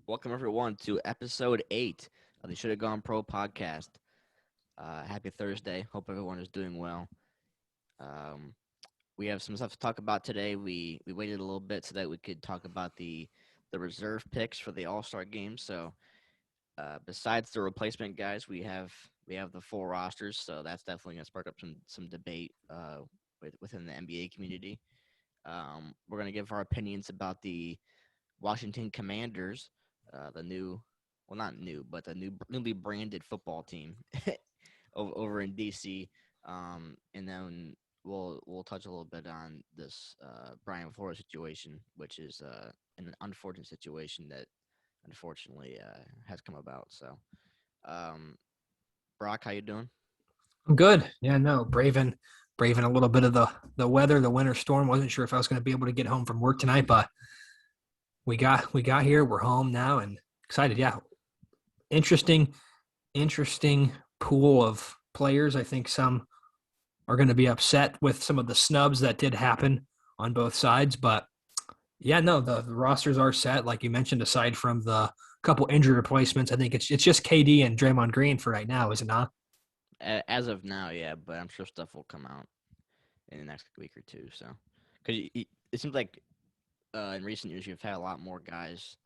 Welcome everyone to episode 8 of the Should Have Gone Pro podcast. Happy Thursday. Hope everyone is doing well. Um, we have some stuff to talk about today. We waited a little bit so that we could talk about the reserve picks for the All-Star game. So besides the replacement guys, we have the full rosters. So that's definitely going to spark up some debate within the NBA community. We're going to give our opinions about the Washington Commanders, the new, well, not new, but the newly branded football team over in DC. And then we'll touch a little bit on this Brian Flores situation, which is an unfortunate situation that unfortunately has come about. So, Brock, how you doing? I'm good. Yeah, no, braving a little bit of the weather, the winter storm. Wasn't sure if I was going to be able to get home from work tonight, but we got here. We're home now and excited. Yeah, interesting, interesting pool of players. I think some are going to be upset with some of the snubs that did happen on both sides, but yeah, no, the rosters are set, like you mentioned. Aside from the couple injury replacements, I think it's just KD and Draymond Green for right now, is it not? As of now, yeah, but I'm sure stuff will come out in the next week or two. So, because it seems like in recent years you've had a lot more guys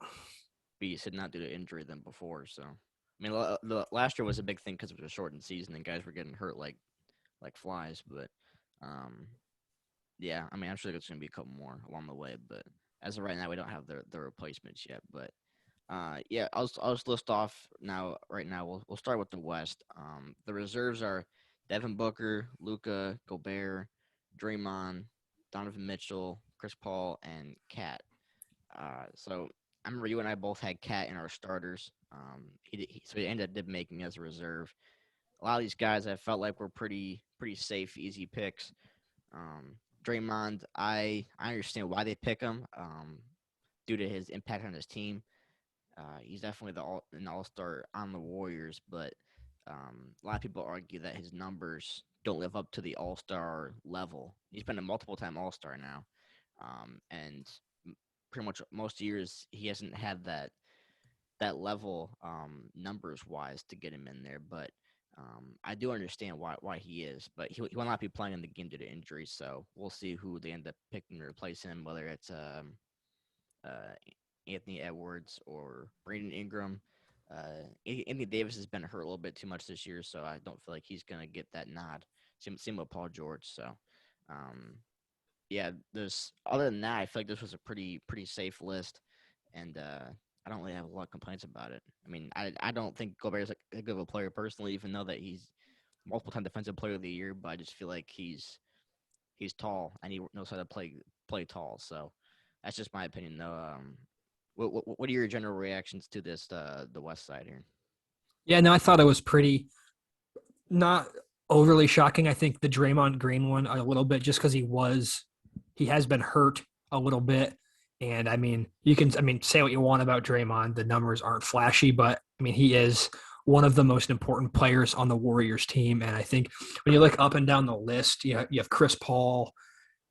be sitting out due to injury than before. So, I mean, the last year was a big thing because it was a shortened season and guys were getting hurt like flies. But um, yeah, I mean, I'm sure there's going to be a couple more along the way. But as of right now, we don't have the replacements yet. But yeah, I'll just list off now. Right now, we'll start with the West. The reserves are Devin Booker, Luka, Gobert, Draymond, Donovan Mitchell, Chris Paul, and Cat. So I remember you and I both had Cat in our starters. So he ended up making as a reserve. A lot of these guys I felt like were pretty safe, easy picks. Draymond, I understand why they pick him. Due to his impact on his team. He's definitely an all-star on the Warriors, but a lot of people argue that his numbers don't live up to the all-star level. He's been a multiple-time all-star now, and pretty much most years he hasn't had that level numbers-wise to get him in there. But I do understand why he is, but he will not be playing in the game due to injury. So we'll see who they end up picking to replace him, whether it's uh, Anthony Edwards or Brandon Ingram. Anthony Davis has been hurt a little bit too much this year, so I don't feel like he's going to get that nod. Same with Paul George. So, um, yeah, there's other than that, I feel like this was a pretty safe list, and I don't really have a lot of complaints about it. I mean, I don't think Gobert is a good of a player personally, even though that he's multiple time defensive player of the year. But I just feel like he's tall and he knows how to play tall. So that's just my opinion, though. What are your general reactions to this the West Side here? Yeah, no, I thought it was pretty not overly shocking. I think the Draymond Green one a little bit, just because he has been hurt a little bit. And I mean, say what you want about Draymond. The numbers aren't flashy, but I mean, he is one of the most important players on the Warriors team. And I think when you look up and down the list, you have Chris Paul,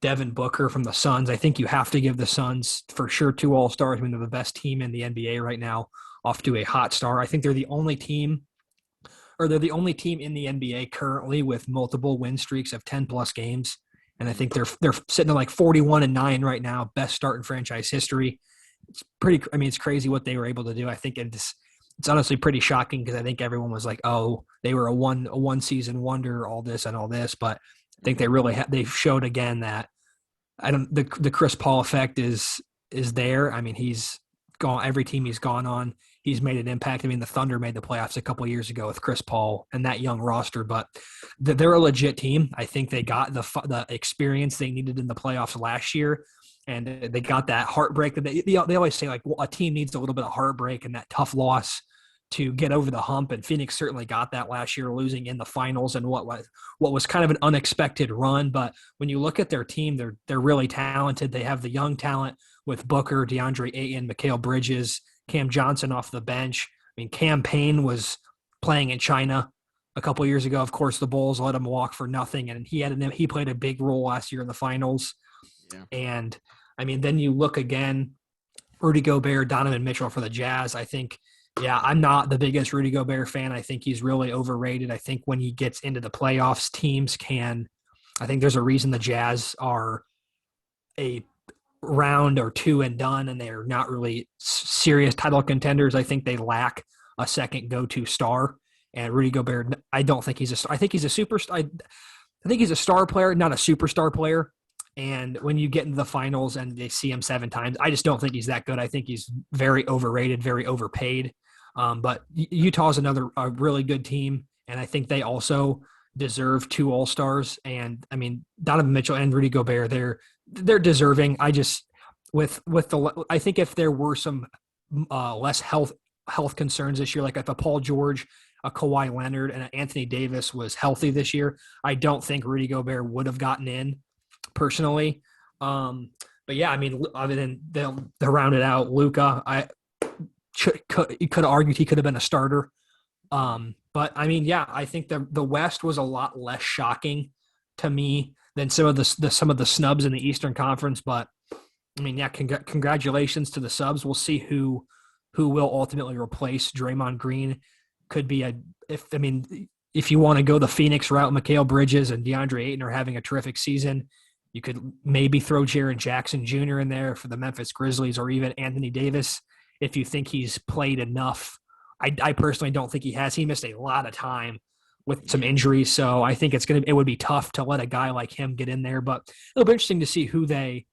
Devin Booker from the Suns. I think you have to give the Suns for sure 2 All-Stars. I mean, they're the best team in the NBA right now, off to a hot start. I think they're the only team in the NBA currently with multiple win streaks of 10 plus games. And I think they're sitting at like 41-9 right now, best start in franchise history. It's crazy what they were able to do. I think it's honestly pretty shocking because I think everyone was like, oh, they were a one season wonder, all this and all this. But I think they showed again that the Chris Paul effect is there. I mean, he's gone every team he's gone on. He's made an impact. I mean, the Thunder made the playoffs a couple of years ago with Chris Paul and that young roster, but they're a legit team. I think they got the experience they needed in the playoffs last year, and they got that heartbreak that they always say, like, a team needs a little bit of heartbreak and that tough loss to get over the hump. And Phoenix certainly got that last year, losing in the finals and what was kind of an unexpected run. But when you look at their team, they're really talented. They have the young talent with Booker, DeAndre Ayton, Mikal Bridges, Cam Johnson off the bench. I mean, Cam Payne was playing in China a couple years ago. Of course, the Bulls let him walk for nothing, and he played a big role last year in the finals. Yeah. And I mean, then you look again Rudy Gobert, Donovan Mitchell for the Jazz. I think, yeah, I'm not the biggest Rudy Gobert fan. I think he's really overrated. I think when he gets into the playoffs, teams can – I think there's a reason the Jazz are a round or two and done, and they're not really serious title contenders. I think they lack a second go-to star. And Rudy Gobert, I don't think he's a – I think he's a superstar. I think he's a star player, not a superstar player. And when you get into the finals and they see him 7 times, I just don't think he's that good. I think he's very overrated, very overpaid. But Utah's a really good team, and I think they also deserve 2 All-Stars. And I mean, Donovan Mitchell and Rudy Gobert, they're deserving. I think if there were some less health concerns this year, like if a Paul George, a Kawhi Leonard, and an Anthony Davis was healthy this year, I don't think Rudy Gobert would have gotten in personally. But yeah, I mean, other than they'll round it out, Luka, you could have argued he could have been a starter. But I mean, yeah, I think the West was a lot less shocking to me than some of the snubs in the Eastern Conference. But I mean, yeah, congratulations to the subs. We'll see who will ultimately replace Draymond Green. Could be if you want to go the Phoenix route, Mikal Bridges and DeAndre Ayton are having a terrific season. You could maybe throw Jaren Jackson Jr. in there for the Memphis Grizzlies, or even Anthony Davis if you think he's played enough. I personally don't think he has. He missed a lot of time with some injuries, so I think it would be tough to let a guy like him get in there. But it'll be interesting to see who they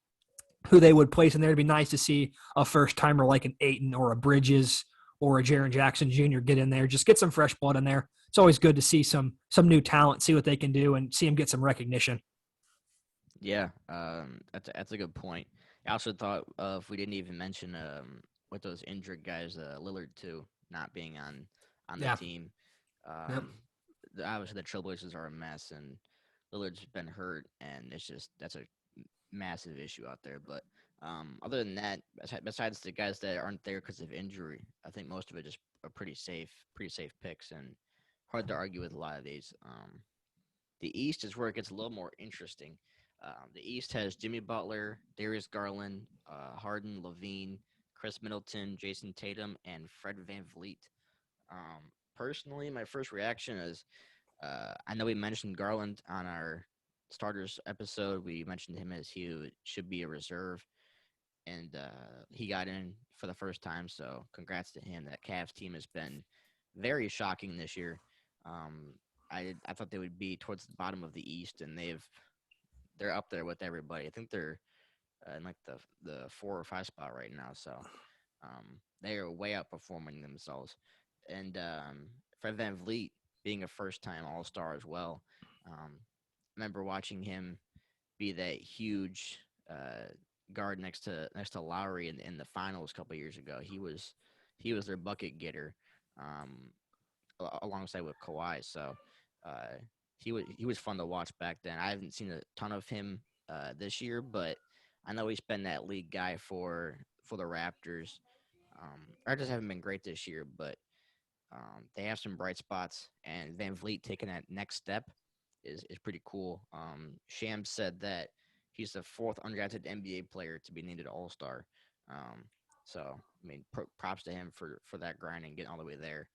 would place in there. It'd be nice to see a first timer like an Ayton or a Bridges or a Jaren Jackson Jr. get in there. Just get some fresh blood in there. It's always good to see some new talent, see what they can do, and see them get some recognition. Yeah, that's a good point. I also thought if we didn't even mention with those injured guys, Lillard too, not being on the team. Obviously the Trailblazers are a mess, and Lillard's been hurt, and that's a massive issue out there. But other than that, besides the guys that aren't there because of injury, I think most of it is a pretty safe picks, and hard to argue with a lot of these. The East is where it gets a little more interesting. The East has Jimmy Butler, Darius Garland, Harden, LaVine, Chris Middleton, Jason Tatum, and Fred VanVleet. Personally, my first reaction is I know we mentioned Garland on our starters episode. We mentioned him as he should be a reserve, and he got in for the first time, so congrats to him. That Cavs team has been very shocking this year. I thought they would be towards the bottom of the East, and they're up there with everybody. I think they're in like the 4 or 5 spot right now, so they are way outperforming themselves. And Fred VanVleet being a first-time All-Star as well. I remember watching him be that huge guard next to Lowry in the finals a couple of years ago. He was their bucket getter alongside with Kawhi. So he was fun to watch back then. I haven't seen a ton of him this year, but I know he's been that lead guy for the Raptors. Raptors haven't been great this year, but they have some bright spots, and VanVleet taking that next step is pretty cool. Shams said that he's the 4th undrafted NBA player to be named an All-Star. So, I mean, props to him for that grind and getting all the way there.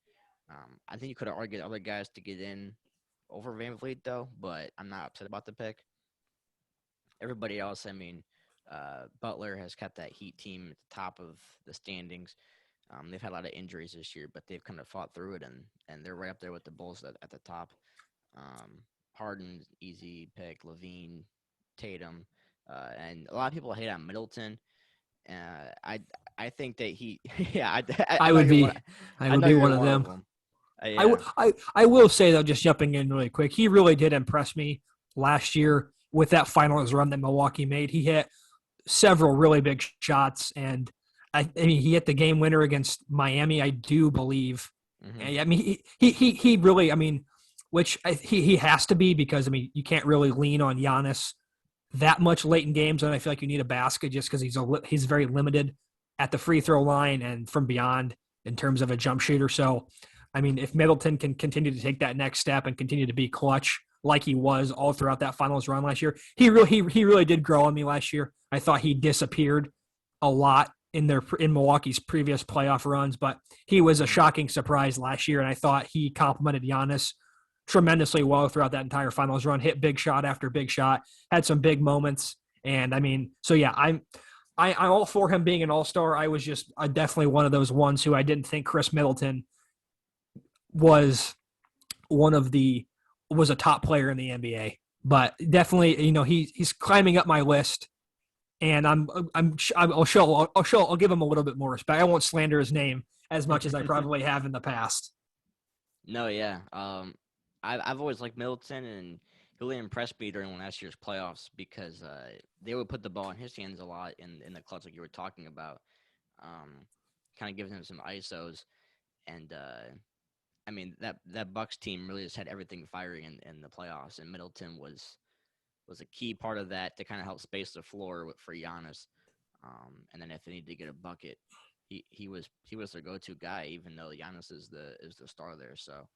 I think you could have argued other guys to get in over VanVleet, though, but I'm not upset about the pick. Everybody else, I mean, Butler has kept that Heat team at the top of the standings. They've had a lot of injuries this year, but they've kind of fought through it, and they're right up there with the Bulls at the top. Harden, easy pick, LaVine, Tatum, and a lot of people hate on Middleton. I think that he, yeah, I would be one of them. Yeah. I will say though, just jumping in really quick, he really did impress me last year with that finals run that Milwaukee made. He hit several really big shots, and I mean he hit the game winner against Miami, I do believe. Mm-hmm. I mean he really, I mean, which he has to be, because I mean you can't really lean on Giannis that much late in games, and I feel like you need a basket just because he's very limited at the free throw line and from beyond in terms of a jump shooter. So, I mean, if Middleton can continue to take that next step and continue to be clutch like he was all throughout that finals run last year, he really did grow on me last year. I thought he disappeared a lot in Milwaukee's previous playoff runs, but he was a shocking surprise last year, and I thought he complimented Giannis tremendously well throughout that entire finals run. Hit big shot after big shot, had some big moments, and I mean, so yeah, I'm all for him being an all-star. I was just definitely one of those ones who I didn't think Chris Middleton was was a top player in the NBA, but definitely, he's climbing up my list. And I'll give him a little bit more respect. I won't slander his name as much as I probably have in the past. No, yeah. I've always liked Middleton, and he really impressed me during last year's playoffs because they would put the ball in his hands a lot in the clutch, like you were talking about, kind of giving him some ISOs. And I mean that Bucks team really just had everything firing in the playoffs, and Middleton was a key part of that to kind of help space the floor for Giannis. And then if they need to get a bucket, he was their go-to guy, even though Giannis is the star there. So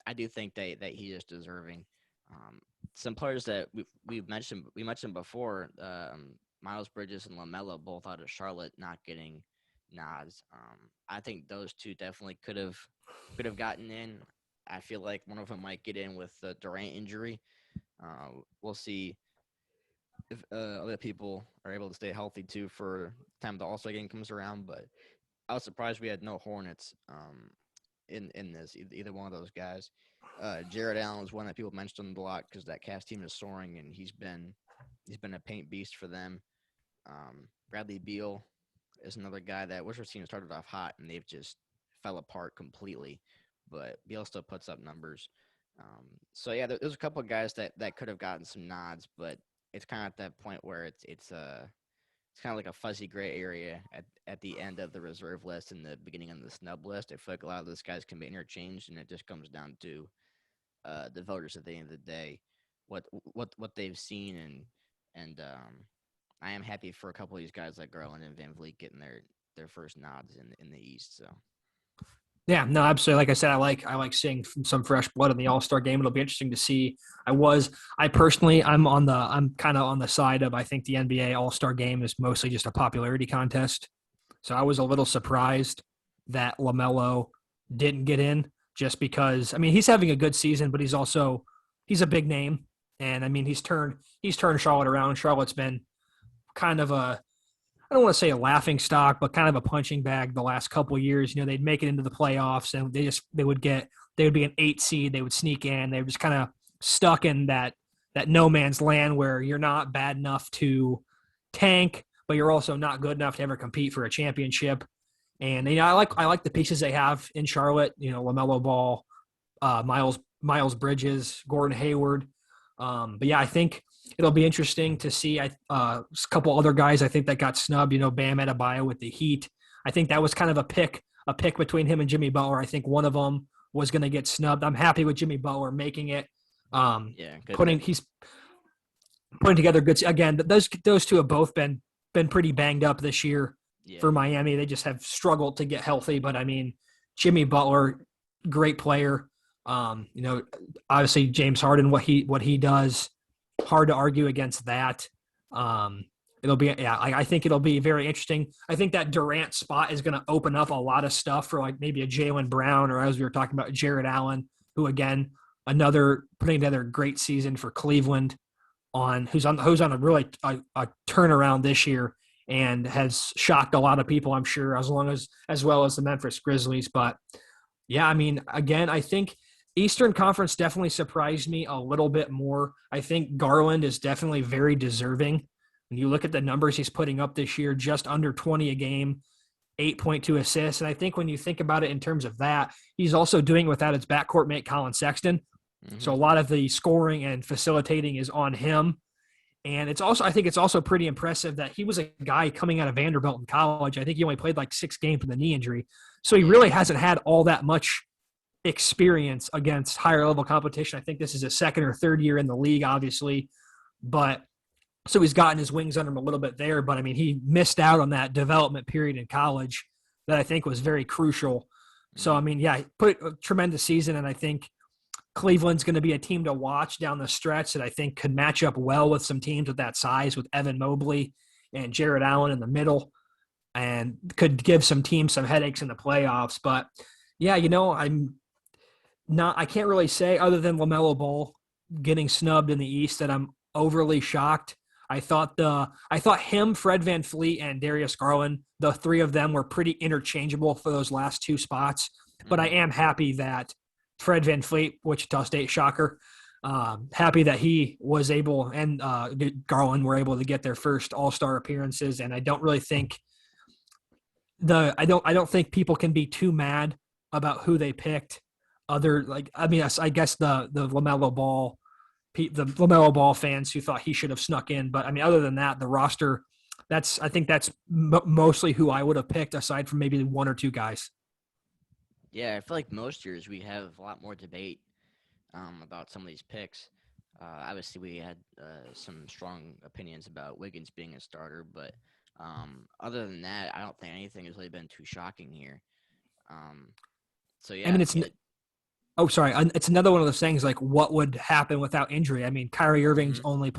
I do think that he is deserving. Some players that we mentioned before, Miles Bridges and LaMelo, both out of Charlotte, not getting nods. I think those two definitely could have gotten in. I feel like one of them might get in with the Durant injury. We'll see if other people are able to stay healthy too for the time the All-Star game comes around. But I was surprised we had no Hornets in this, either one of those guys. Jared Allen was one that people mentioned a lot because that Cavs team is soaring, and he's been a paint beast for them. Bradley Beal is another guy that Wizards team started off hot, and they've just fell apart completely. But Beal still puts up numbers. So yeah, there's a couple of guys that could have gotten some nods, but it's kind of at that point where it's kind of like a fuzzy gray area at the end of the reserve list and the beginning of the snub list. I feel like a lot of those guys can be interchanged, and it just comes down to the voters at the end of the day, what they've seen, and I am happy for a couple of these guys like Garland and Van Vliet getting their first nods in the East. So. Yeah, no, absolutely. Like I said, I like seeing some fresh blood in the All-Star game. It'll be interesting to see. I'm kind of on the side of, I think the NBA All-Star game is mostly just a popularity contest. So I was a little surprised that LaMelo didn't get in, just because, I mean, he's having a good season, but he's a big name. And I mean, he's turned Charlotte around. Charlotte's been kind of I don't want to say a laughing stock, but kind of a punching bag the last couple of years. They'd make it into the playoffs, and they would be an 8 seed. They would sneak in. They were just kind of stuck in that no man's land where you're not bad enough to tank, but you're also not good enough to ever compete for a championship. And I like the pieces they have in Charlotte. LaMelo Ball, Miles Bridges, Gordon Hayward. But yeah, I think it'll be interesting to see a couple other guys I think that got snubbed, Bam Adebayo with the Heat. I think that was kind of a pick between him and Jimmy Butler. I think one of them was going to get snubbed. I'm happy with Jimmy Butler making it. He's putting together good. Again, those two have both been pretty banged up this year for Miami. They just have struggled to get healthy. But I mean, Jimmy Butler, great player. Obviously James Harden, what he does. Hard to argue against that. I think it'll be very interesting. I think that Durant spot is going to open up a lot of stuff for like maybe a Jaylen Brown, or as we were talking about, Jared Allen, who again, another putting together a great season for Cleveland who's on a really a turnaround this year and has shocked a lot of people, I'm sure, as well as the Memphis Grizzlies. But yeah, I mean, again, I think Eastern Conference definitely surprised me a little bit more. I think Garland is definitely very deserving. When you look at the numbers he's putting up this year, just under 20 a game, 8.2 assists. And I think when you think about it in terms of that, he's also doing it without his backcourt mate, Colin Sexton. Mm-hmm. So a lot of the scoring and facilitating is on him. And I think it's also pretty impressive that he was a guy coming out of Vanderbilt in college. I think he only played like 6 games with a knee injury. So he really hasn't had all that much experience against higher level competition. I think this is his second or third year in the league, obviously, but so he's gotten his wings under him a little bit there. But I mean, he missed out on that development period in college that I think was very crucial. So I mean, yeah, he put a tremendous season, and I think Cleveland's going to be a team to watch down the stretch that I think could match up well with some teams with that size, with Evan Mobley and Jared Allen in the middle, and could give some teams some headaches in the playoffs. But yeah, I can't really say other than LaMelo Ball getting snubbed in the East that I'm overly shocked. I thought him, Fred VanVleet, and Darius Garland, the three of them were pretty interchangeable for those last two spots. But I am happy that Fred VanVleet, Wichita State, shocker, happy that he was able and Garland were able to get their first All-Star appearances. And I don't really think I don't think people can be too mad about who they picked. I guess the LaMelo Ball fans who thought he should have snuck in. But I mean, other than that, the roster, I think that's mostly who I would have picked, aside from maybe one or two guys. Yeah, I feel like most years we have a lot more debate about some of these picks. Obviously, we had some strong opinions about Wiggins being a starter, but other than that, I don't think anything has really been too shocking here. So yeah, I mean, it's another one of those things like what would happen without injury. I mean, Kyrie Irving's can only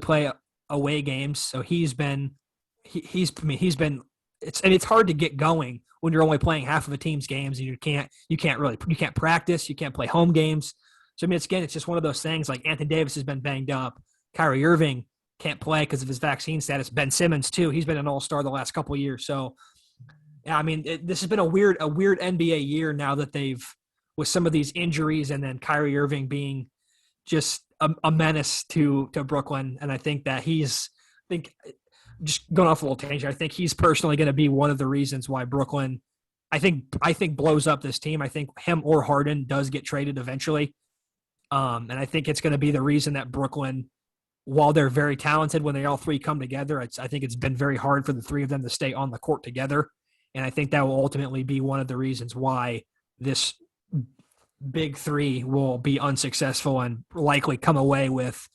play away games, so he's been it's hard to get going when you're only playing half of a team's games and you can't practice, you can't play home games. So I mean, it's just one of those things. Like Anthony Davis has been banged up, Kyrie Irving can't play because of his vaccine status. Ben Simmons too, he's been an all-star the last couple of years. So yeah, I mean, this has been a weird NBA year now that they've with some of these injuries and then Kyrie Irving being just a menace to Brooklyn. And I think that just going off a little tangent, I think he's personally going to be one of the reasons why Brooklyn, I think blows up this team. I think him or Harden does get traded eventually. And I think it's going to be the reason that Brooklyn, while they're very talented, when they all three come together, I think it's been very hard for the three of them to stay on the court together. And I think that will ultimately be one of the reasons why this big three will be unsuccessful and likely come away with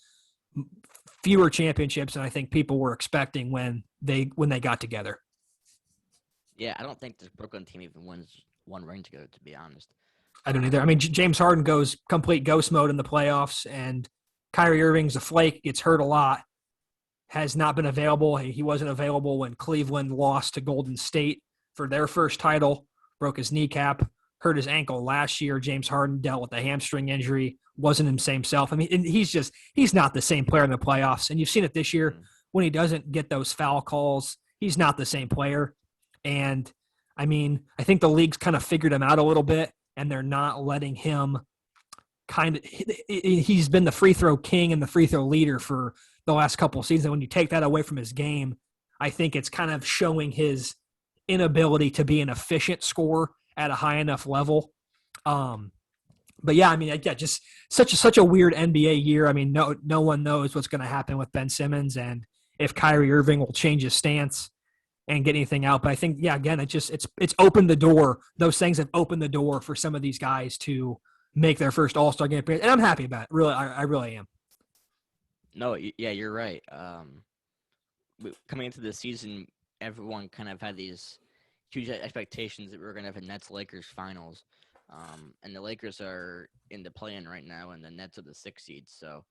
fewer championships than I think people were expecting when they got together. Yeah, I don't think this Brooklyn team even wins one ring together, to be honest. I don't either. I mean, James Harden goes complete ghost mode in the playoffs, and Kyrie Irving's a flake, gets hurt a lot, has not been available. He wasn't available when Cleveland lost to Golden State for their first title, broke his kneecap, hurt his ankle last year. James Harden dealt with a hamstring injury, wasn't his same self. I mean, he's not the same player in the playoffs. And you've seen it this year when he doesn't get those foul calls, he's not the same player. And I mean, I think the league's kind of figured him out a little bit, and they're not letting him he's been the free throw king and the free throw leader for the last couple of seasons. When you take that away from his game, I think it's kind of showing his inability to be an efficient scorer at a high enough level. But yeah, I mean, yeah, just such a weird NBA year. I mean, no one knows what's going to happen with Ben Simmons and if Kyrie Irving will change his stance and get anything out. But I think, yeah, again, it's opened the door. Those things have opened the door for some of these guys to make their first All-Star game appearance, and I'm happy about it. Really, I really am. No, yeah, you're right. Coming into the season, everyone kind of had these huge expectations that we were going to have a Nets-Lakers finals. And the Lakers are in the play-in right now, and the Nets are the 6th seed. So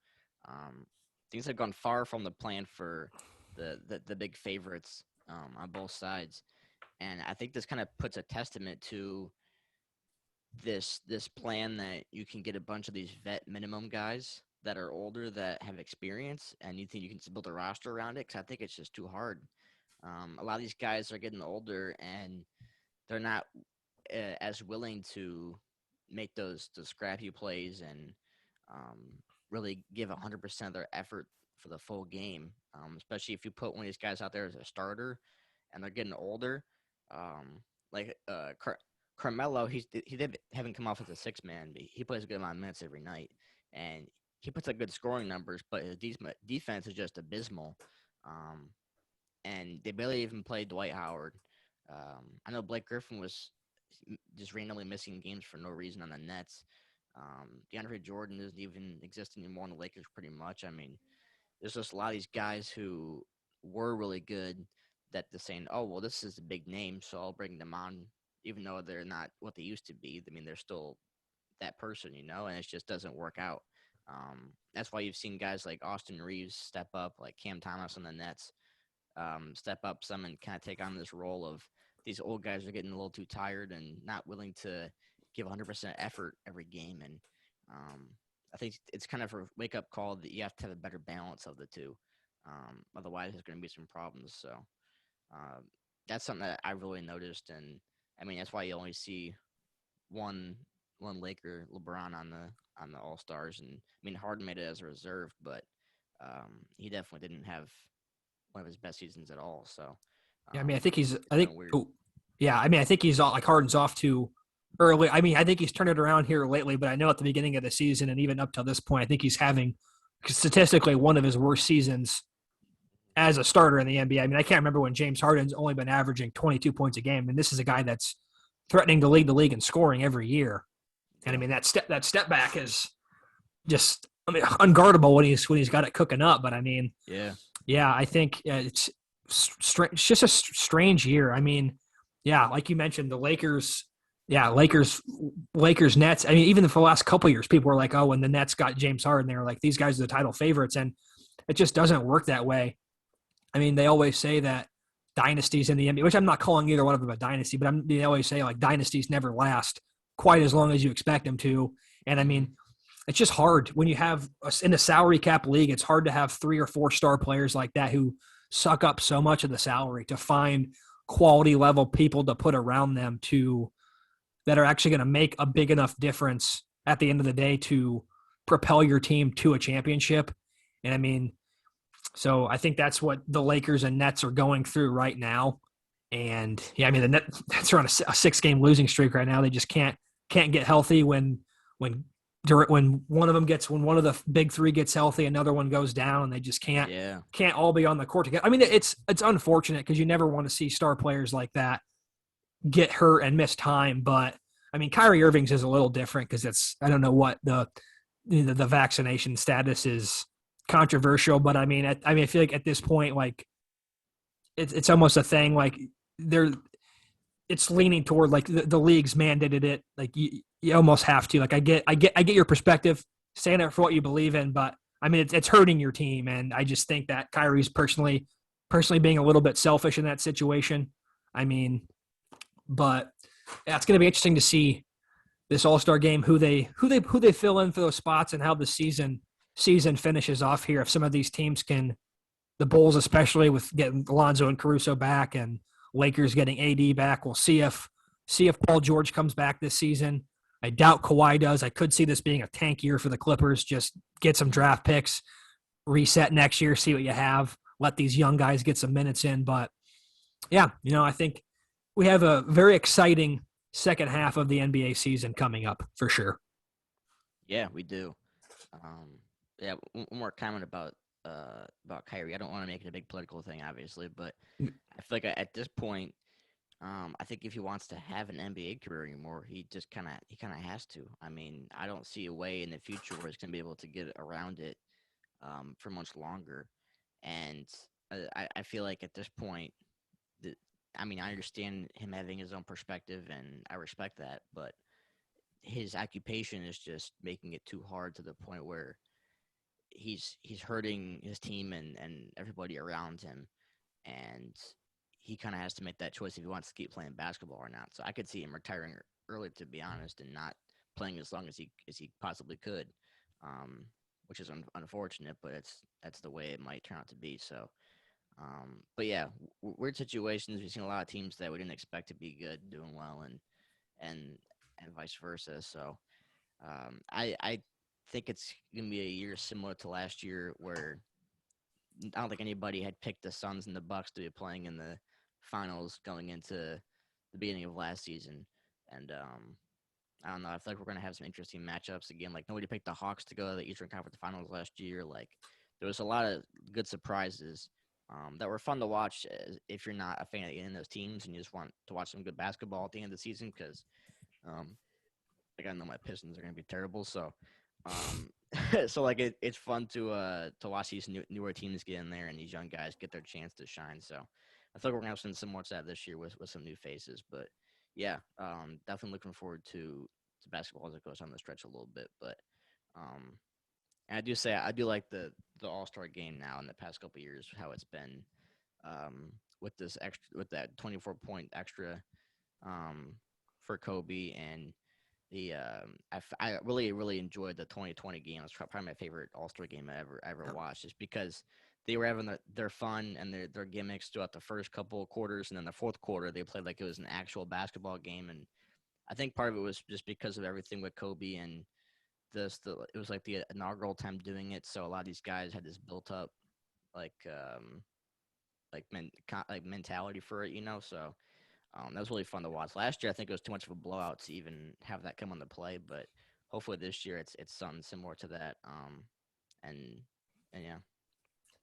things have gone far from the plan for the big favorites on both sides. And I think this kind of puts a testament to this plan that you can get a bunch of these vet minimum guys that are older that have experience, and you think you can build a roster around it, because I think it's just too hard. A lot of these guys are getting older, and they're not as willing to make those scrappy plays and really give 100% of their effort for the full game, especially if you put one of these guys out there as a starter and they're getting older. Carmelo, he haven't come off as a 6-man, but he plays a good amount of minutes every night, and he puts up good scoring numbers, but his defense is just abysmal. And they barely even played Dwight Howard. I know Blake Griffin was just randomly missing games for no reason on the Nets. DeAndre Jordan doesn't even exist anymore on the Lakers pretty much. I mean, there's just a lot of these guys who were really good that they're saying, oh, well, this is a big name, so I'll bring them on, even though they're not what they used to be. I mean, they're still that person, and it just doesn't work out. That's why you've seen guys like Austin Reeves step up, like Cam Thomas on the Nets, step up some and kind of take on this role of these old guys are getting a little too tired and not willing to give 100% effort every game. And I think it's kind of a wake up call that you have to have a better balance of the two. Otherwise, there's going to be some problems. So uh, that's something that I really noticed. And I mean, that's why you only see one one Laker, LeBron on the All Stars. And I mean, Harden made it as a reserve, but he definitely didn't have one of his best seasons at all. So Yeah, I mean, I think he's. it's I kind think. of weird. Oh, yeah, I mean, I think he's like Harden's off to early. I mean, I think he's turned it around here lately, but I know at the beginning of the season and even up till this point, I think he's having statistically one of his worst seasons as a starter in the NBA. I mean, I can't remember when James Harden's only been averaging 22 points a game, and this is a guy that's threatening to lead the league in scoring every year. And I Yeah. mean, that step back is just, I mean, unguardable when he's got it cooking up. But I mean, Yeah. yeah, I think it's just a strange year. I mean, yeah, like you mentioned, the Lakers, yeah, Lakers, Nets. I mean, even for the last couple of years, people were like, "Oh, when the Nets got James Harden, they were like, these guys are the title favorites," and it just doesn't work that way. I mean, they always say that dynasties in the NBA, which I'm not calling either one of them a dynasty, but they always say like dynasties never last quite as long as you expect them to. And I Mm-hmm. mean, it's just hard when you have in a salary cap league. It's hard to have 3 or 4 star players like that who suck up so much of the salary to find quality level people to put around them to that are actually going to make a big enough difference at the end of the day to propel your team to a championship. And I mean, so I think that's what the Lakers and Nets are going through right now. And yeah, I mean the Nets are on a 6 game losing streak right now. They just can't get healthy when when when one of the big three gets healthy, another one goes down, and they just Yeah. can't all be on the court together. I mean, it's unfortunate because you never want to see star players like that get hurt and miss time. But I mean, Kyrie Irving's is a little different because it's I don't know what the vaccination status is controversial, but I mean, I feel like at this point, like it's almost a thing. Like they're it's leaning toward like the league's mandated it. Like you almost have to. Like I get your perspective, stand up for what you believe in, but I mean it's hurting your team, and I just think that Kyrie's personally being a little bit selfish in that situation. I mean, but yeah, it's going to be interesting to see this All Star game who they fill in for those spots and how the season finishes off here. If some of these teams can, the Bulls especially with getting Alonzo and Caruso back, and Lakers getting AD back, we'll see if Paul George comes back this season. I doubt Kawhi does. I could see this being a tank year for the Clippers. Just get some draft picks, reset next year, see what you have. Let these young guys get some minutes in. But yeah, I think we have a very exciting second half of the NBA season coming up for sure. Yeah, we do. Um, yeah, one more comment about Kyrie. I don't want to make it a big political thing, obviously, but I feel like at this point, I think if he wants to have an NBA career anymore, he kind of has to. I mean, I don't see a way in the future where he's gonna be able to get around it for much longer. And I feel like at this point, that I mean, I understand him having his own perspective, and I respect that, but his occupation is just making it too hard to the point where he's hurting his team and everybody around him, and he kind of has to make that choice if he wants to keep playing basketball or not. So I could see him retiring early, to be honest, and not playing as long as he possibly could, um, which is unfortunate, but that's the way it might turn out to be. So, but yeah, weird situations. We've seen a lot of teams that we didn't expect to be good doing well, and and vice versa. So I think it's gonna be a year similar to last year where I don't think anybody had picked the Suns and the Bucks to be playing in the finals going into the beginning of last season, and I don't know. I feel like we're gonna have some interesting matchups again. Like nobody picked the Hawks to go to the Eastern Conference Finals last year. Like there was a lot of good surprises that were fun to watch if you're not a fan of any of those teams and you just want to watch some good basketball at the end of the season because um, like I know my Pistons are gonna be terrible. So, um, so like it's fun to watch these newer teams get in there and these young guys get their chance to shine. So, I think we're gonna have something similar to that this year with some new faces. But yeah, definitely looking forward to basketball as it goes on the stretch a little bit. But um, And I do like the All-Star game now in the past couple of years, how it's been with this extra with that 24-point extra um, for Kobe and I really enjoyed the 2020 game. It was probably my favorite All-Star game I ever watched, just because they were having their fun and their gimmicks throughout the first couple of quarters, and then the fourth quarter they played like it was an actual basketball game. And I think part of it was just because of everything with Kobe and it was like the inaugural time doing it, so a lot of these guys had this built up like like mentality for it, you know. So that was really fun to watch. Last year, I think it was too much of a blowout to even have that come into play, but hopefully this year it's something similar to that. And yeah,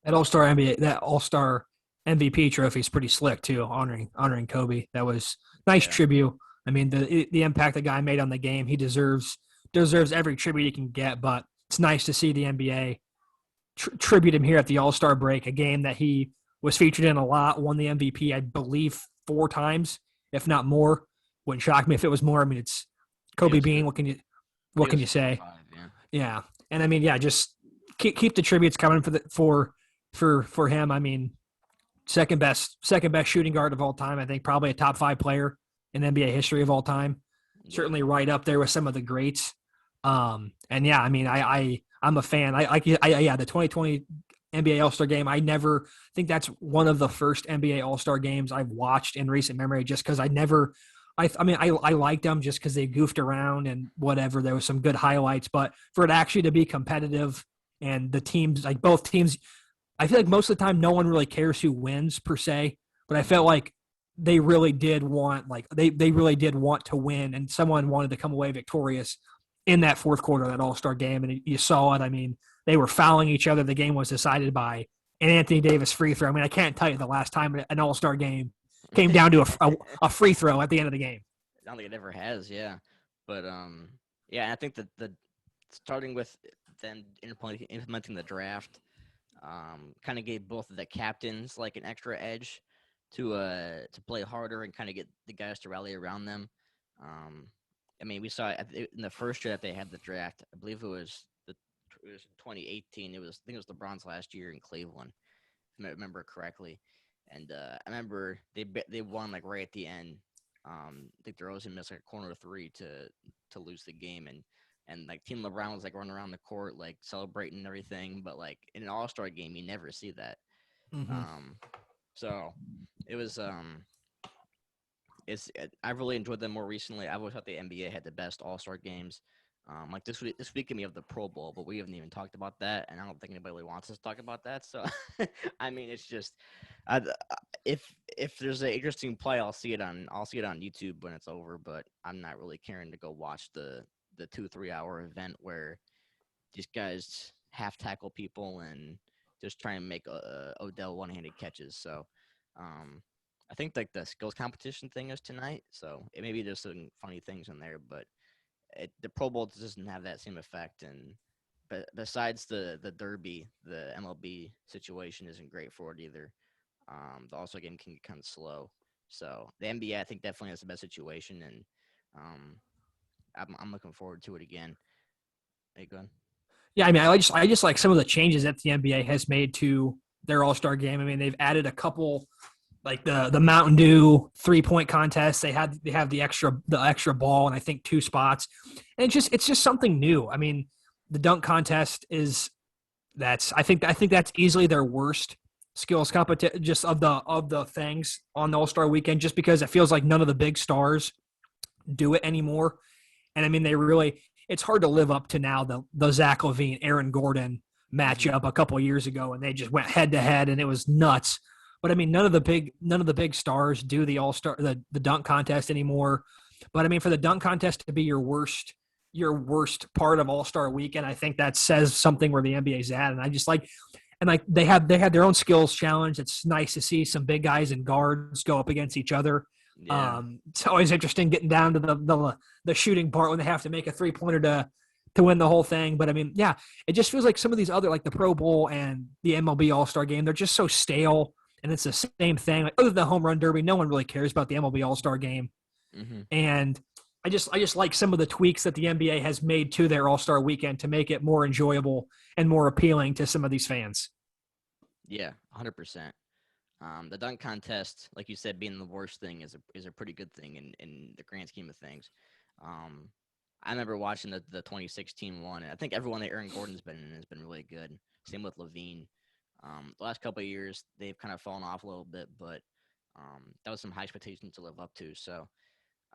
That All Star MVP trophy is pretty slick too, honoring Kobe. That was nice yeah, tribute. I mean, the impact the guy made on the game, he deserves every tribute he can get. But it's nice to see the NBA tribute him here at the All Star break, a game that he was featured in a lot, won the MVP, I believe, 4 times, if not more. Wouldn't shock me if it was more. I mean, it's it Kobe was Bean. I think What it can was you four or say? five. Yeah, Yeah, and I mean, yeah, just keep the tributes coming for him. I mean, second best shooting guard of all time. I think probably a top 5 player in NBA history of all time. yeah, Certainly right up there with some of the greats. And yeah, I mean, I'm a fan. Yeah, the 2020 NBA All Star Game. I never think that's one of the first NBA All Star games I've watched in recent memory, just because I never. I mean, I liked them just because they goofed around and whatever. There was some good highlights, but for it actually to be competitive and the teams, like both teams, I feel like most of the time no one really cares who wins per se, but I mm-hmm. felt like they really did want they really did want to win, and someone wanted to come away victorious in that fourth quarter of that All-Star game, and you saw it. I mean, they were fouling each other. The game was decided by an Anthony Davis free throw. I mean, I can't tell you the last time an All-Star game came down to a free throw at the end of the game. I don't think it ever has. Yeah, but yeah, I think that the starting with them implementing the draft kind of gave both of the captains like an extra edge to play harder and kind of get the guys to rally around them. Um, I mean, we saw in the first year that they had the draft. I believe it was 2018. I think it was LeBron's last year in Cleveland, if I remember correctly. And I remember they won like right at the end. I think DeRozan missed like a corner 3 to lose the game, and like Team LeBron was like running around the court like celebrating and everything. But like in an All-Star game, you never see that. Mm-hmm. Um, so it was I really enjoyed them more recently. I've always thought the NBA had the best All-Star games. Like this week we have the Pro Bowl, but we haven't even talked about that, and I don't think anybody really wants us to talk about that. So, I mean, it's just, I, if there's an interesting play, I'll see it on YouTube when it's over. But I'm not really caring to go watch the 2-3 hour event where these guys half tackle people and just try and make Odell one-handed catches. So, I think like the skills competition thing is tonight, so maybe there's some funny things in there, but the Pro Bowl doesn't have that same effect. And but besides the Derby, the MLB situation isn't great for it either. The All-Star game can get kind of slow, so the NBA I think definitely has the best situation, and um, I'm looking forward to it again. Hey, go ahead. Yeah, I mean, I just like some of the changes that the NBA has made to their All Star game. I mean, they've added a couple like the Mountain Dew 3-point contest. They have the extra ball and I think 2 spots, and it's just something new. I mean, the dunk contest is I think that's easily their worst skills competition just of the things on the All Star weekend, just because it feels like none of the big stars do it anymore. And I mean, it's hard to live up to now the Zach LaVine, Aaron Gordon Mm-hmm. matchup a couple of years ago, and they just went head to head, and it was nuts. But I mean, none of the big stars do the dunk contest anymore. But I mean, for the dunk contest to be your worst part of All Star Weekend, I think that says something where the NBA's at. And I just like, and like they had their own skills challenge. It's nice to see some big guys and guards go up against each other. Yeah. It's always interesting getting down to the shooting part when they have to make a 3-pointer to win the whole thing. But I mean, yeah, it just feels like some of these other like the Pro Bowl and the MLB All Star Game, they're just so stale, and it's the same thing. Like other than the home run derby, no one really cares about the MLB All Star Game. Mm-hmm. And I just like some of the tweaks that the NBA has made to their All-Star weekend to make it more enjoyable and more appealing to some of these fans. Yeah, 100%. The dunk contest, like you said, being the worst thing is a pretty good thing in the grand scheme of things. Um, I remember watching the 2016 one, and I think everyone that Aaron Gordon's been in has been really good. Same with Levine. The last couple of years, they've kind of fallen off a little bit, but that was some high expectations to live up to. So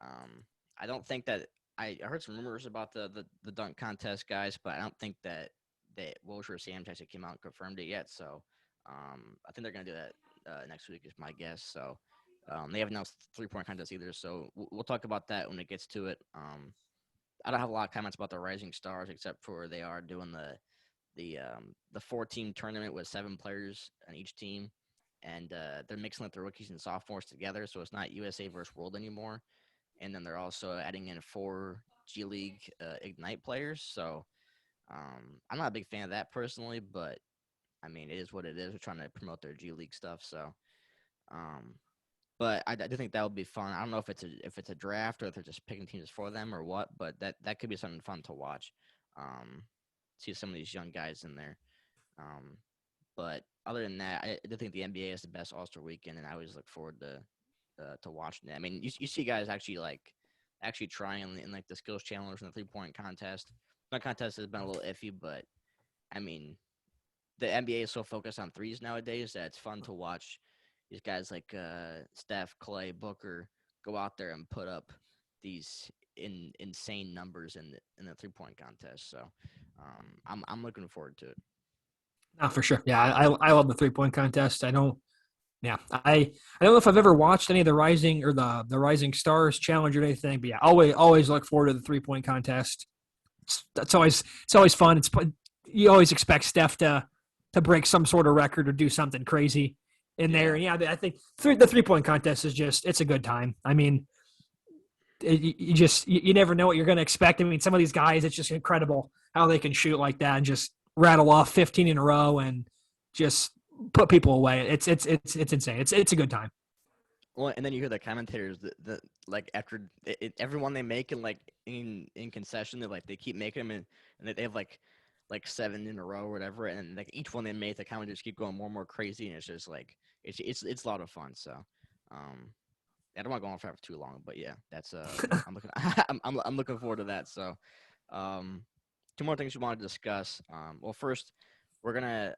um, I don't think that I heard some rumors about the dunk contest guys, but I don't think that Wilshire or Sam's actually came out and confirmed it yet. So I think they're gonna do that next week is my guess. So they haven't announced 3-point contest either. So we'll talk about that when it gets to it. I don't have a lot of comments about the Rising Stars except for they are doing the 4-team tournament with 7 players on each team, and they're mixing up the rookies and sophomores together, so it's not USA versus World anymore. And then they're also adding in 4 G League Ignite players. So I'm not a big fan of that personally, but I mean it is what it is. We're trying to promote their G League stuff, so. Um, but I do think that would be fun. I don't know if it's a draft or if they're just picking teams for them or what, but that could be something fun to watch. Um, see some of these young guys in there. Um, but other than that, I do think the NBA is the best All-Star weekend, and I always look forward to watching it. I mean, you see guys actually trying in like the skills challenge and the 3-point contest. My contest has been a little iffy, but I mean, the NBA is so focused on threes nowadays that it's fun to watch these guys like Steph, Clay, Booker go out there and put up these insane numbers in the 3-point contest. So I'm looking forward to it. No, for sure. Yeah, I love the 3-point contest. I don't. Yeah, I don't know if I've ever watched any of the Rising or the Rising Stars challenge or anything, but yeah, always look forward to the 3-point contest. It's always fun. You always expect Steph to break some sort of record or do something crazy in there. Yeah, And yeah, I think the 3-point contest is just it's a good time. I mean, you never know what you're going to expect. I mean, some of these guys, it's just incredible how they can shoot like that and just rattle off 15 in a row and just put people away. It's insane. It's a good time. well, and then you hear the commentators that like after everyone they make in concession, they keep making them and they have like 7 in a row or whatever, and like each one they make, the commentators keep going more and more crazy, and it's just like it's a lot of fun. So, um, I don't want to go on for too long, but yeah, that's I'm looking I'm looking forward to that. So, um, 2 more things we want to discuss. Well, first we're gonna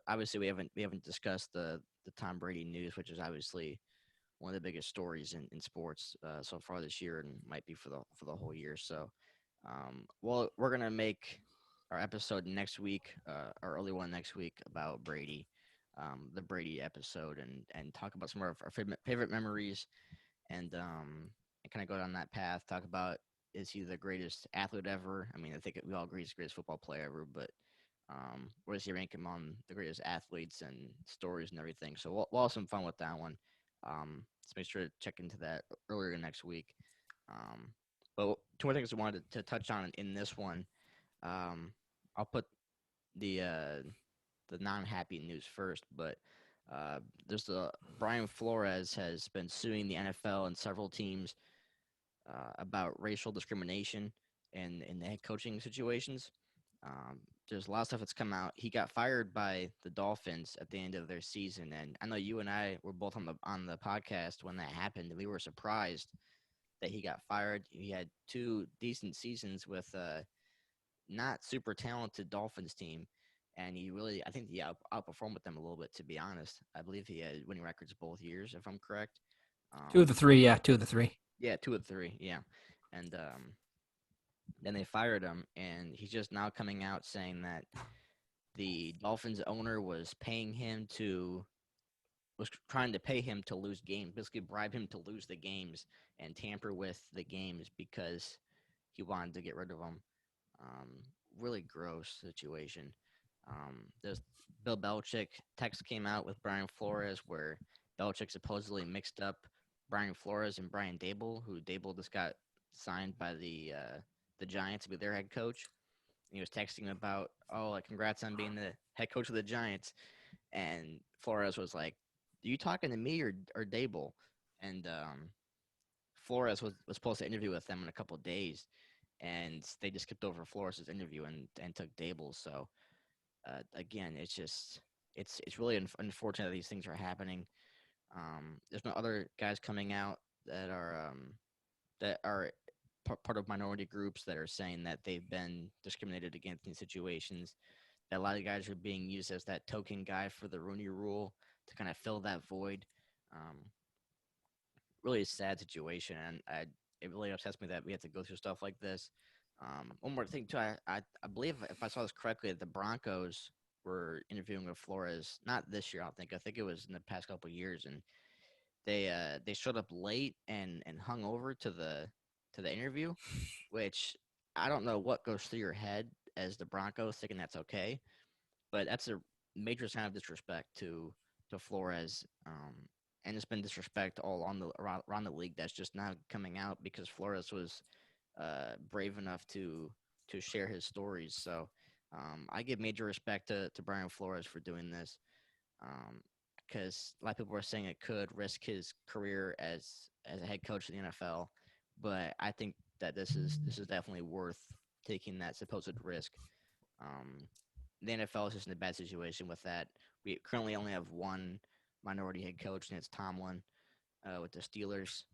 obviously we haven't discussed the Tom Brady news, which is obviously one of the biggest stories in sports so far this year, and might be for the whole year. So, well, we're gonna make our episode next week, our early one next week about Brady, the Brady episode, and talk about some of our favorite memories, and kind of go down that path. Talk about is he the greatest athlete ever? I mean, I think we all agree he's the greatest football player ever, but where does he rank among the greatest athletes and stories and everything? So we'll have some fun with that one. Let's make sure to check into that earlier next week. Um, but 2 more things I wanted to touch on in this one. Um, I'll put the uh, the non-happy news first, but there's the Brian Flores has been suing the NFL and several teams about racial discrimination in the head coaching situations. There's a lot of stuff that's come out. He got fired by the Dolphins at the end of their season, and I know you and I were both on the podcast when that happened. We were surprised that he got fired. He had 2 decent seasons with not super talented Dolphins team, and he really I think he outperformed with them a little bit. To be honest, I believe he had winning records both years, if I'm correct. 2 of the 3, yeah, 2 of the 3. Yeah, 2 of 3, yeah, and then they fired him, and he's just now coming out saying that the Dolphins owner was trying to pay him to lose games, basically bribe him to lose the games and tamper with the games because he wanted to get rid of him. Um, really gross situation. There's Bill Belichick text came out with Brian Flores where Belichick supposedly mixed up Brian Flores and Brian Dable, who Dable just got signed by the Giants to be their head coach. And he was texting about, oh, like, congrats on being the head coach of the Giants. And Flores was like, are you talking to me or Dable? And Flores was supposed to interview with them in a couple of days, and they just skipped over Flores' interview and took Daboll's. So again, it's really unfortunate that these things are happening. There's been other guys coming out that are part of minority groups that are saying that they've been discriminated against in situations. That a lot of guys are being used as that token guy for the Rooney Rule to kind of fill that void. Really a sad situation, and it really upsets me that we have to go through stuff like this. One more thing too, I believe if I saw this correctly, the Broncos were interviewing with Flores not this year. I think it was in the past couple of years, and they showed up late and hung over to the interview, which I don't know what goes through your head as the Broncos thinking that's okay, but that's a major sign of disrespect to Flores. And it's been disrespect all around the league that's just now coming out because Flores was brave enough to share his stories. So I give major respect to Brian Flores for doing this because a lot of people are saying it could risk his career as a head coach in the NFL. But I think that this is definitely worth taking that supposed risk. The NFL is just in a bad situation with that. We currently only have one minority head coach, and it's Tomlin with the Steelers.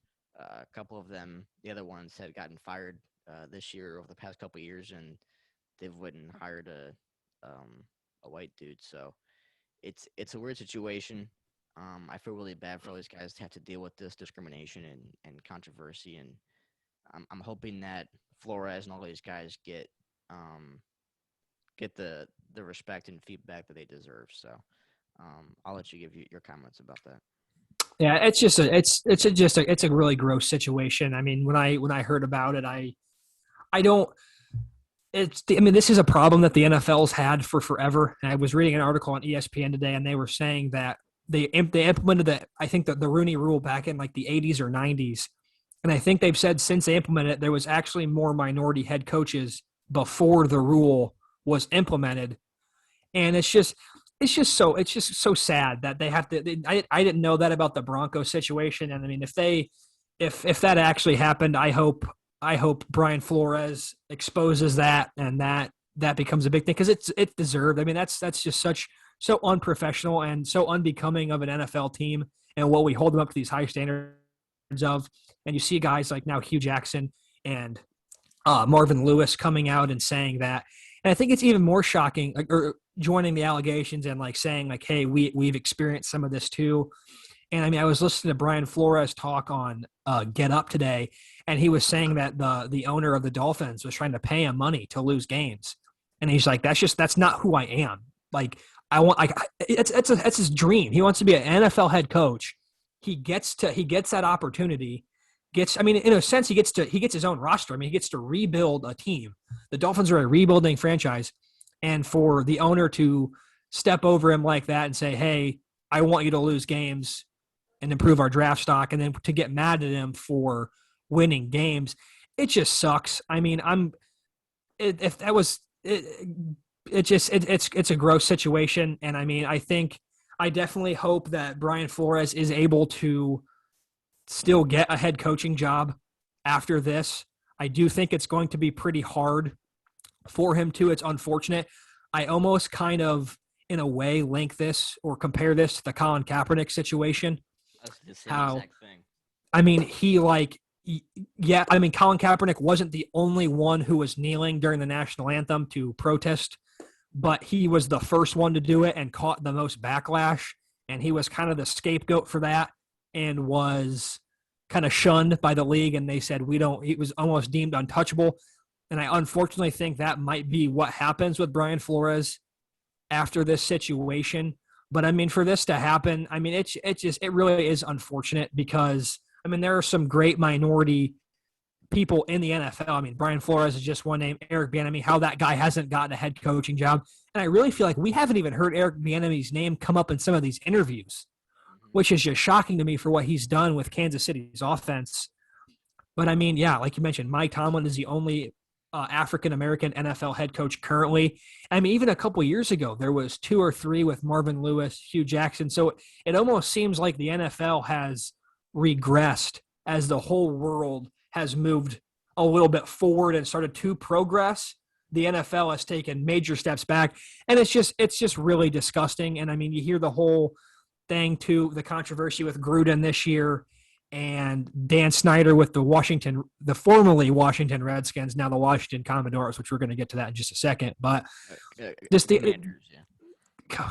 A couple of them, the other ones, have gotten fired this year over the past couple of years, and they've went and hired a white dude. So it's a weird situation. I feel really bad for all these guys to have to deal with this discrimination and controversy, and I'm hoping that Flores and all these guys get the respect and feedback that they deserve. So I'll let you give your comments about that. Yeah, it's a really gross situation. I mean, when I heard about it, this is a problem that the NFL's had for forever. And I was reading an article on ESPN today, and they were saying that they implemented the Rooney Rule back in like the 80s or 90s. And I think they've said since they implemented it, there was actually more minority head coaches before the rule was implemented. And it's just so sad that they have to. I didn't know that about the Broncos situation, and I mean, if that actually happened, I hope Brian Flores exposes that, and that becomes a big thing because it's deserved. I mean, that's just so unprofessional and so unbecoming of an NFL team, and what we hold them up to these high standards of. And you see guys like now Hugh Jackson and Marvin Lewis coming out and saying that. And I think it's even more shocking, or joining the allegations and like saying like, hey, we've experienced some of this too. And I mean, I was listening to Brian Flores talk on Get Up today, and he was saying that the owner of the Dolphins was trying to pay him money to lose games. And he's like, that's not who I am. Like it's his dream. He wants to be an NFL head coach. He gets that opportunity. In a sense, he gets his own roster. I mean, he gets to rebuild a team. The Dolphins are a rebuilding franchise, and for the owner to step over him like that and say, "Hey, I want you to lose games and improve our draft stock," and then to get mad at him for winning games, it just sucks. I mean, it's a gross situation, and I mean, I definitely hope that Brian Flores is able to still get a head coaching job after this. I do think it's going to be pretty hard for him to. It's unfortunate. I almost kind of, in a way, link this or compare this to the Colin Kaepernick situation. That's the same exact thing. I mean, Colin Kaepernick wasn't the only one who was kneeling during the national anthem to protest, but he was the first one to do it and caught the most backlash, and he was kind of the scapegoat for that and was kind of shunned by the league, and they said it was almost deemed untouchable. And I unfortunately think that might be what happens with Brian Flores after this situation. But I mean, for this to happen, I mean, it really is unfortunate because I mean, there are some great minority people in the NFL. I mean, Brian Flores is just one name, Eric Bieniemy, how that guy hasn't gotten a head coaching job. And I really feel like we haven't even heard Eric Bieniemy's name come up in some of these interviews, which is just shocking to me for what he's done with Kansas City's offense. But I mean, yeah, like you mentioned, Mike Tomlin is the only African-American NFL head coach currently. I mean, even a couple years ago, there was 2 or 3 with Marvin Lewis, Hugh Jackson. So it almost seems like the NFL has regressed as the whole world has moved a little bit forward and started to progress, the NFL has taken major steps back, and it's just really disgusting. And I mean, you hear the whole thing too, the controversy with Gruden this year, and Dan Snyder with the formerly Washington Redskins, now the Washington Commodores, which we're going to get to that in just a second. But just Commanders,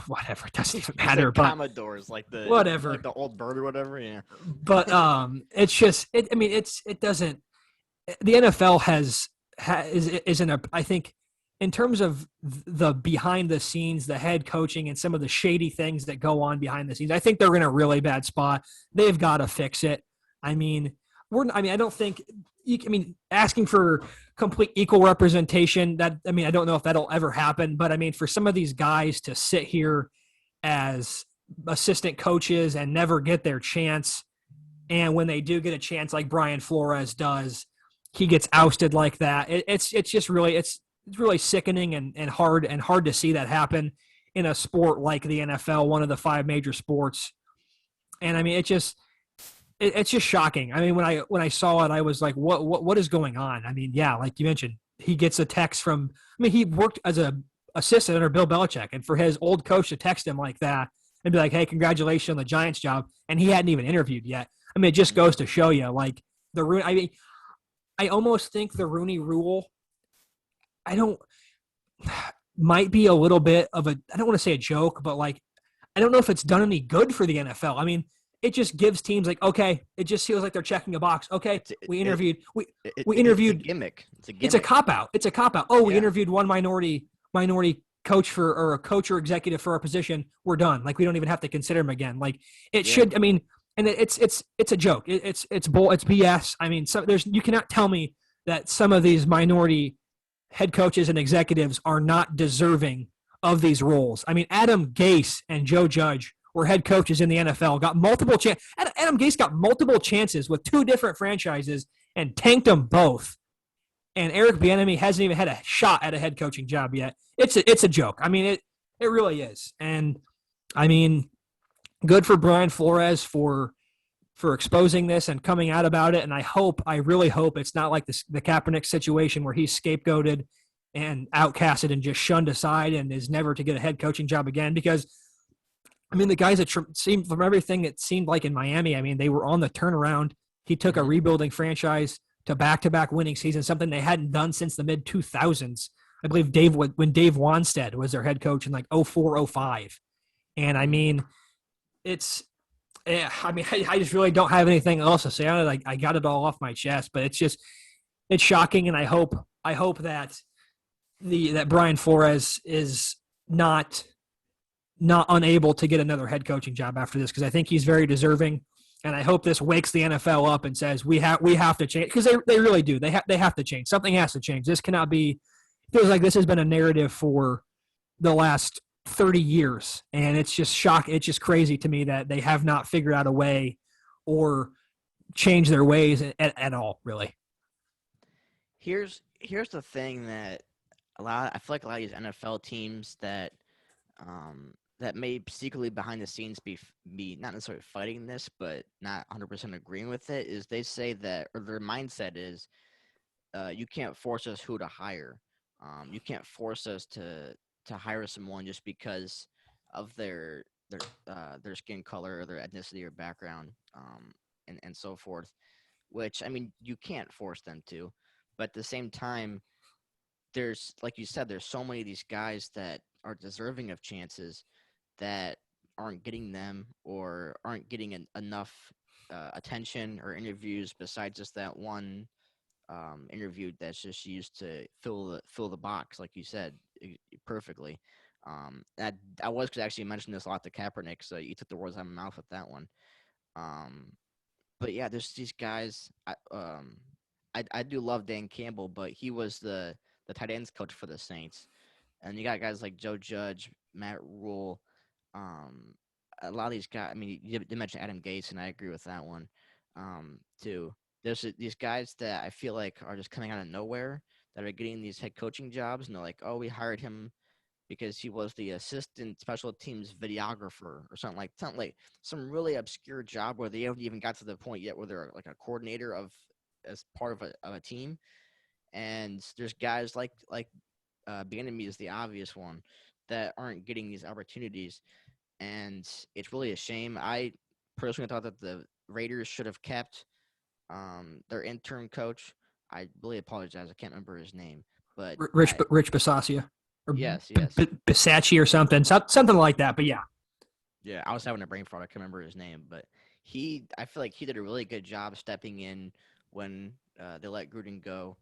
whatever, it doesn't even You matter. said But Commodores, like whatever. the old bird or whatever. Yeah. But it's just I mean, it doesn't. The NFL is in a, I think, in terms of the behind the scenes, the head coaching, and some of the shady things that go on behind the scenes, I think they're in a really bad spot. They've got to fix it. I mean, I don't think. Asking for complete equal representation. I don't know if that'll ever happen. But I mean, for some of these guys to sit here as assistant coaches and never get their chance, and when they do get a chance, like Brian Flores does, he gets ousted like that. It's just really it's really sickening and hard to see that happen in a sport like the NFL, one of the 5 major sports. And I mean, it's just shocking. I mean, when I saw it, I was like, what is going on? I mean, yeah, like you mentioned, he gets a text from. I mean, he worked as a assistant under Bill Belichick, and for his old coach to text him like that and be like, "Hey, congratulations on the Giants job," and he hadn't even interviewed yet. I mean, it just goes to show you, like I almost think the Rooney Rule, might be a little bit of a, I don't want to say a joke, but like, I don't know if it's done any good for the NFL. I mean, it just gives teams like, okay, it just feels like they're checking a box. Okay, we interviewed. We interviewed. It's a gimmick. It's a cop out. It's a cop out. Oh, we interviewed one minority coach or a coach or executive for our position. We're done. Like, we don't even have to consider him again. Like, it should. I mean, and it's a joke. It's BS. I mean, you cannot tell me that some of these minority head coaches and executives are not deserving of these roles. I mean, Adam Gase and Joe Judge were head coaches in the NFL, got multiple chances. Adam Gase got multiple chances with 2 different franchises and tanked them both. And Eric Bieniemy hasn't even had a shot at a head coaching job yet. It's a joke. I mean, it really is. And I mean, good for Brian Flores for exposing this and coming out about it. And I really hope it's not like the Kaepernick situation where he's scapegoated and outcasted and just shunned aside and is never to get a head coaching job again. Because, I mean, the guys that seemed, from everything it seemed like in Miami, I mean, they were on the turnaround. He took a rebuilding franchise to back-to-back winning seasons, something they hadn't done since the mid-2000s. I believe when Dave Wanstead was their head coach in like 04, 05. And I mean, I just really don't have anything else to say on it. I got it all off my chest, but it's shocking. And I hope that that Brian Flores is not unable to get another head coaching job after this, because I think he's very deserving. And I hope this wakes the NFL up and says we have to change, because they really do. They have to change. Something has to change. This cannot be. It feels like this has been a narrative for the last 30 years, and it's just it's just crazy to me that they have not figured out a way or changed their ways at all, really. Here's the thing that I feel like a lot of these NFL teams that may secretly behind the scenes be not necessarily fighting this, but not 100% agreeing with it, is they say that, or their mindset is, you can't force us who to hire. You can't force us to hire someone just because of their skin color or their ethnicity or background, and so forth. Which, I mean, you can't force them to, but at the same time, there's, like you said, there's so many of these guys that are deserving of chances that aren't getting them or aren't getting enough attention or interviews, besides just that one interview that's just used to fill the box, like you said perfectly. I was actually mentioned this a lot to Kaepernick, so you took the words out of my mouth with that one. But yeah, there's these guys. I do love Dan Campbell, but he was the tight ends coach for the Saints, and you got guys like Joe Judge, Matt Rule. A lot of these guys. I mean, you mentioned Adam Gase, and I agree with that one too. There's these guys that I feel like are just coming out of nowhere that are getting these head coaching jobs, and they're like, "Oh, we hired him because he was the assistant special teams videographer or something like some really obscure job where they haven't even got to the point yet where they're like a coordinator of as part of a team. And there's guys like Bieniemy is the obvious one that aren't getting these opportunities, and it's really a shame. I personally thought that the Raiders should have kept their interim coach. I really apologize. I can't remember his name, but Rich Bisaccia or yes. Bisacci or something like that. But yeah, Yeah, I was having a brain fart. I can't remember his name, but I feel like he did a really good job stepping in when they let Gruden go,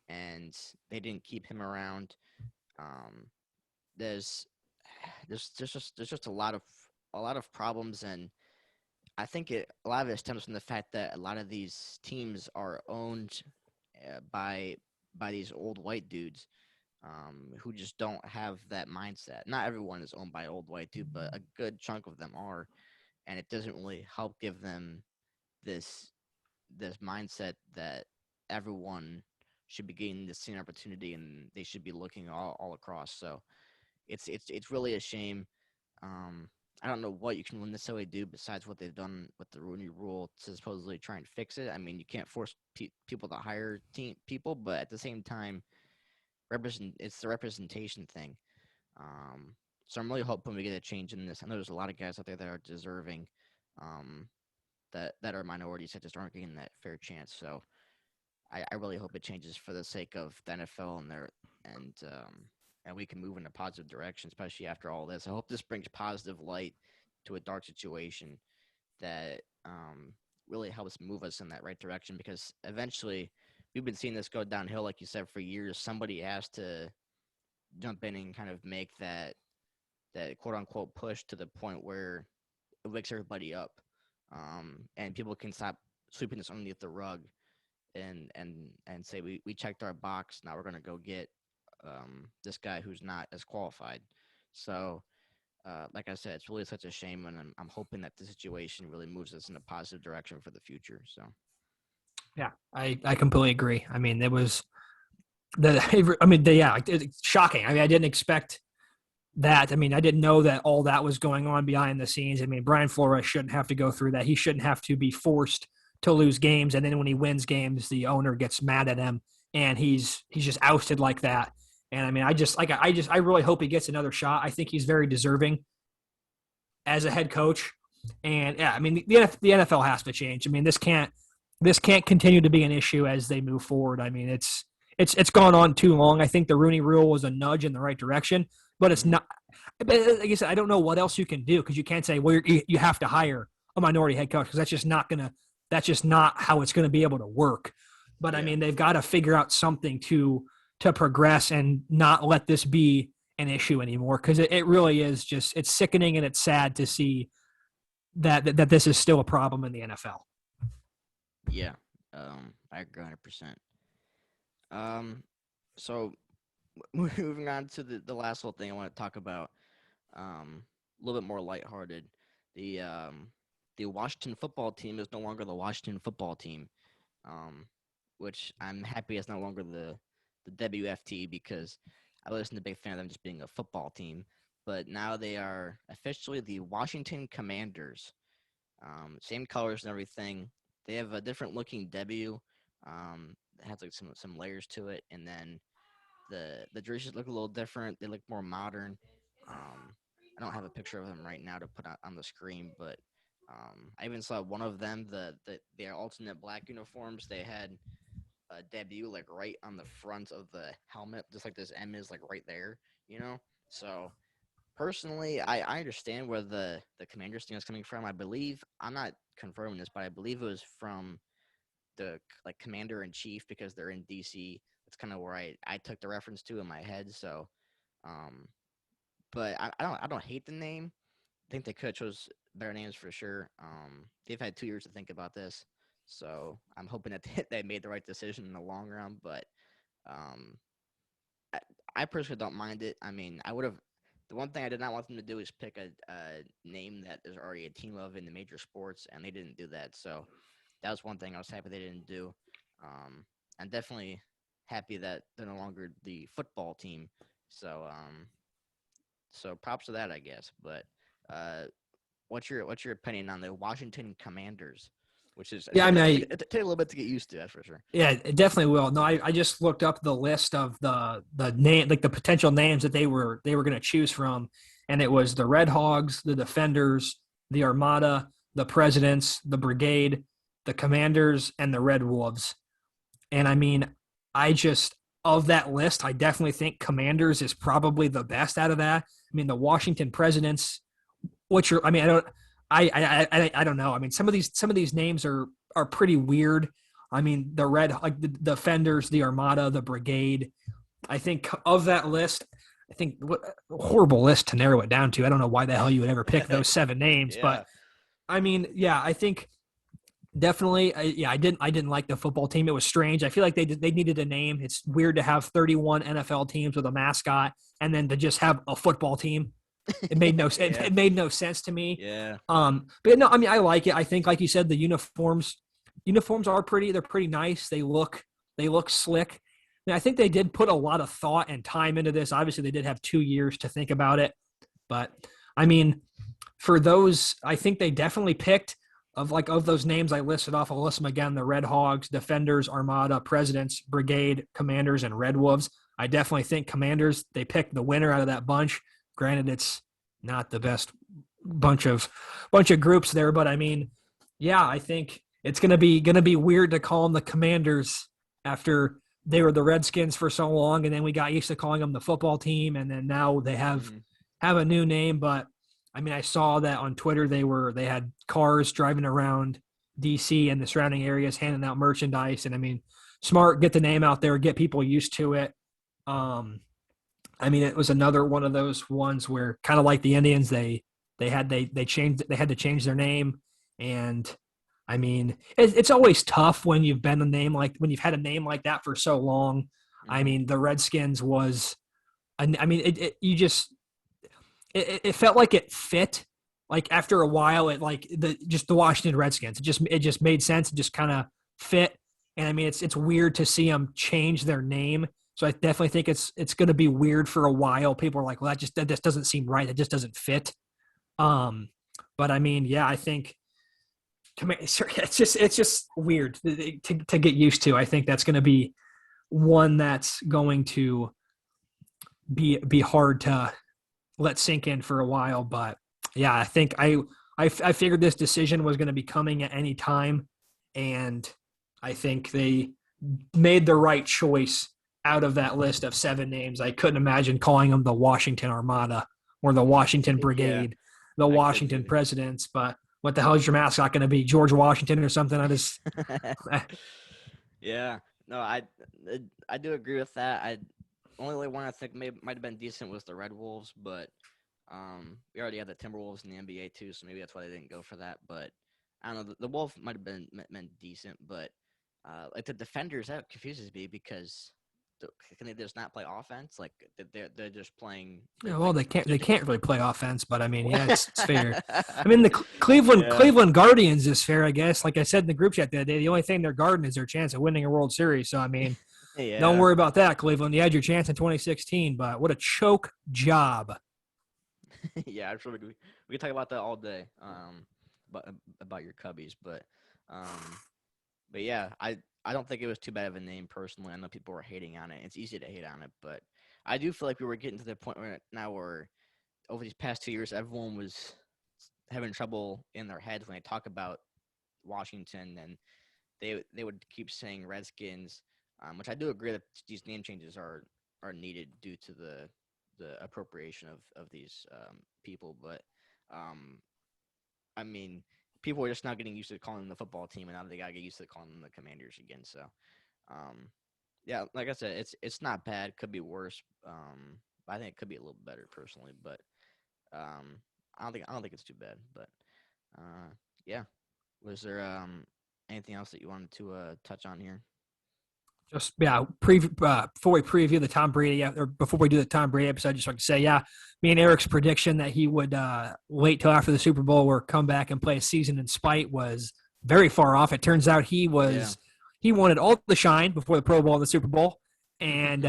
and they didn't keep him around. Um, there's there's just a lot of problems, and I think a lot of it stems from the fact that a lot of these teams are owned by these old white dudes who just don't have that mindset. Not everyone is owned by old white dude, but a good chunk of them are, and it doesn't really help give them this this mindset that everyone should be getting the same opportunity and they should be looking all across. So it's really a shame. Um, I don't know what you can necessarily do besides what they've done with the Rooney Rule to supposedly try and fix it. I mean, you can't force people to hire people, but at the same time, it's the representation thing. Um, so I'm really hoping we get a change in this. I know there's a lot of guys out there that are deserving, um, that are minorities that just aren't getting that fair chance. So I really hope it changes for the sake of the NFL and and we can move in a positive direction, especially after all this. I hope this brings positive light to a dark situation that really helps move us in that right direction because eventually we've been seeing this go downhill, like you said, for years. Somebody has to jump in and kind of make that quote unquote push to the point where it wakes everybody up, and people can stop sweeping this underneath the rug and say we checked our box. Now we're gonna go get this guy who's not as qualified. So, like I said, it's really such a shame, and I'm hoping that the situation really moves us in a positive direction for the future. So, yeah, I completely agree. I mean, it was it's shocking. I mean, I didn't expect that. I mean, I didn't know that all that was going on behind the scenes. I mean, Brian Flores shouldn't have to go through that. He shouldn't have to be forced to lose games, and then when he wins games, the owner gets mad at him, and he's just ousted like that. And I mean, I really hope he gets another shot. I think he's very deserving as a head coach. And yeah, I mean, the NFL has to change. I mean, this can't continue to be an issue as they move forward. I mean, it's gone on too long. I think the Rooney Rule was a nudge in the right direction, but it's not. Like I said, I don't know what else you can do because you can't say, well, you have to hire a minority head coach because that's just not how it's gonna be able to work. But I yeah, mean, they've got to figure out something to progress and not let this be an issue anymore because it really is just it's sickening and it's sad to see that this is still a problem in the NFL. yeah, I agree 100%. Um, so moving on to the last little thing I want to talk about, a little bit more lighthearted. The um, the Washington football team is no longer the Washington football team, um, which I'm happy is no longer the WFT because I wasn't a big fan of them just being a football team. But now they are officially the Washington Commanders. Same colors and everything. They have a different looking W. It has like some layers to it, and then the jerseys look a little different. They look more modern. I don't have a picture of them right now to put on the screen, but I even saw one of them, their alternate black uniforms. They had a debut like right on the front of the helmet, just like this M is like right there, you know. So personally, I understand where the Commanders thing is coming from. I believe I'm not confirming this, but I believe it was from the like commander in chief because they're in DC. That's kind of where I took the reference to in my head. So, um, but I don't hate the name. I think they could have chose better names for sure. They've had 2 years to think about this, so I'm hoping that they made the right decision in the long run. But um, I, I personally don't mind it. I mean, I would have. The one thing I did not want them to do is pick a name that there's already a team of in the major sports, and they didn't do that. So that was one thing I was happy they didn't do. Um, I'm definitely happy that they're no longer the football team. So So props to that, I guess. But what's your opinion on the Washington Commanders? Which is Yeah, I mean, it take a little bit to get used to, that's for sure. yeah, it definitely will. No, I just looked up the list of the name, like the potential names that they were going to choose from, and it was the Red Hogs, the Defenders, the Armada, the Presidents, the Brigade, the Commanders, and the Red Wolves. And I mean, I just of that list, I definitely think Commanders is probably the best out of that. I mean, the Washington Presidents, I mean, I don't know. I mean, some of these names are pretty weird. I mean, the Defenders, the Armada, the Brigade. I think of that list, I think what a horrible list to narrow it down to. I don't know why the hell you would ever pick those 7 names, but Yeah. I mean, yeah, I think definitely. I didn't like the football team. It was strange. I feel like they needed a name. It's weird to have 31 NFL teams with a mascot and then to just have a football team. It made no sense. Yeah. It made no sense to me. Yeah. But no, I mean, I like it. I think, like you said, the uniforms are pretty. They're pretty nice. They look slick. I mean, I think they did put a lot of thought and time into this. Obviously, they did have 2 years to think about it. But I mean, for those, I think they definitely picked of those names I listed off. I'll list them again: the Red Hogs, Defenders, Armada, Presidents, Brigade, Commanders, and Red Wolves. I definitely think Commanders. They picked the winner out of that bunch. Granted, it's not the best bunch of groups there, but I mean, yeah, I think it's gonna be weird to call them the Commanders after they were the Redskins for so long, and then we got used to calling them the football team, and then now they have a new name. But I mean, I saw that on Twitter they had cars driving around DC and the surrounding areas handing out merchandise, and I mean, smart, get the name out there, get people used to it. I mean, it was another one of those ones where, kind of like the Indians, they had to change their name, and I mean, it's always tough when you've had a name like that for so long. I mean, the Redskins was, I mean, it felt like it fit. Like after a while, it like the Washington Redskins. It just made sense. It just kind of fit. And I mean, it's weird to see them change their name. So I definitely think it's going to be weird for a while. People are like, well, that just doesn't seem right. It just doesn't fit. But I mean, yeah, I think it's just weird to get used to. I think that's going to be one that's going to be hard to let sink in for a while. But yeah, I think I figured this decision was going to be coming at any time, and I think they made the right choice out of that list of 7 names. I couldn't imagine calling them the Washington Armada or the Washington Brigade, the Washington Presidents. But what the hell is your mascot going to be? George Washington or something? Yeah. No, I do agree with that. Only one I think might have been decent was the Red Wolves, but we already had the Timberwolves in the NBA too, so maybe that's why they didn't go for that. But I don't know. The Wolf might have been decent, but like the Defenders, that confuses me because can they just not play offense? Like they're just playing. Yeah, well, they can't really play offense, but I mean, yeah, it's fair. I mean, the Cleveland Guardians is fair, I guess. Like I said in the group chat the other day, the only thing they're guarding is their chance of winning a World Series. So I mean, don't worry about that, Cleveland. You had your chance in 2016, but what a choke job. Yeah, I'm sure we can talk about that all day. About your Cubbies, but yeah, I don't think it was too bad of a name personally. I know people were hating on it. It's easy to hate on it, but I do feel like we were getting to the point where over these past 2 years, everyone was having trouble in their heads when they talk about Washington, and they would keep saying Redskins, which I do agree that these name changes are needed due to the appropriation of these people, but I mean, people are just not getting used to calling them the football team, and now they gotta get used to calling them the Commanders again. So, yeah, like I said, it's not bad. Could be worse. I think it could be a little better personally, but I don't think it's too bad. But yeah, was there anything else that you wanted to touch on here? Just before we preview the Tom Brady, or before we do the Tom Brady episode, I just want to say, yeah, me and Eric's prediction that he would wait till after the Super Bowl or come back and play a season in spite was very far off. It turns out he wanted all the shine before the Pro Bowl and the Super Bowl, and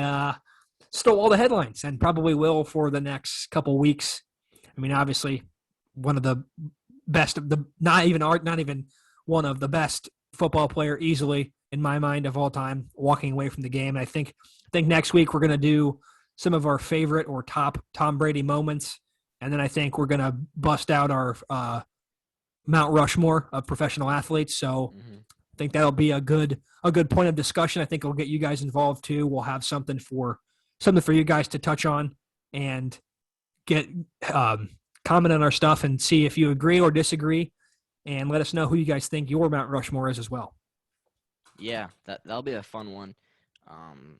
stole all the headlines and probably will for the next couple weeks. I mean, obviously, one of the best of the not even one of the best football player easily in my mind of all time, walking away from the game. And I think next week we're going to do some of our favorite or top Tom Brady moments, and then I think we're going to bust out our Mount Rushmore of professional athletes. So Mm-hmm. I think that'll be a good point of discussion. I think it'll get you guys involved too. We'll have something for you guys to touch on and get comment on our stuff and see if you agree or disagree, and let us know who you guys think your Mount Rushmore is as well. Yeah, that'll be a fun one. Um,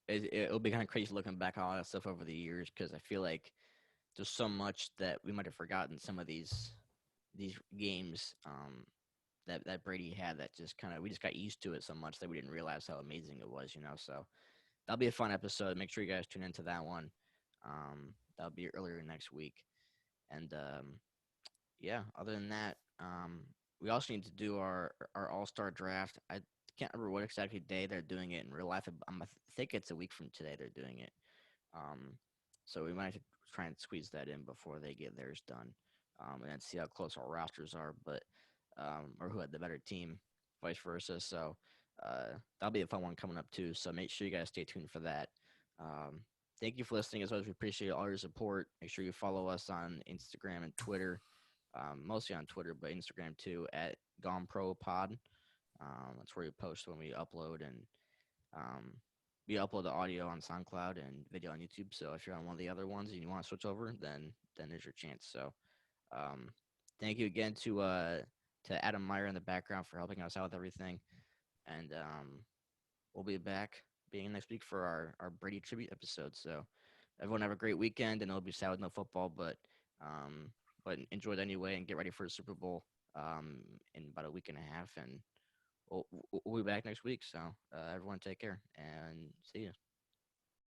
it'll be kind of crazy looking back on all that stuff over the years because I feel like there's so much that we might have forgotten some of these games that Brady had that just kind of we just got used to it so much that we didn't realize how amazing it was, So that'll be a fun episode. Make sure you guys tune into that one. That'll be earlier next week. And yeah, other than that, we also need to do our All-Star draft. I can't remember what exactly day they're doing it in real life. I think it's a week from today they're doing it. Um, so we might have to try and squeeze that in before they get theirs done, and then see how close our rosters are, but or who had the better team, vice versa. So that'll be a fun one coming up too. So make sure you guys stay tuned for that. Um, thank you for listening. As always, we appreciate all your support. Make sure you follow us on Instagram and Twitter, mostly on Twitter, but Instagram too at Gone Pro Pod. That's where we post when we upload, and um, we upload the audio on SoundCloud and video on YouTube. So if you're on one of the other ones and you want to switch over, then there's your chance. So um, thank you again to Adam Meyer in the background for helping us out with everything, and we'll be back being next week for our Brady tribute episode. So everyone have a great weekend, and it'll be sad with no football, but enjoy it anyway and get ready for the Super Bowl in about a week and a half, and we'll be back next week. So everyone take care and see you.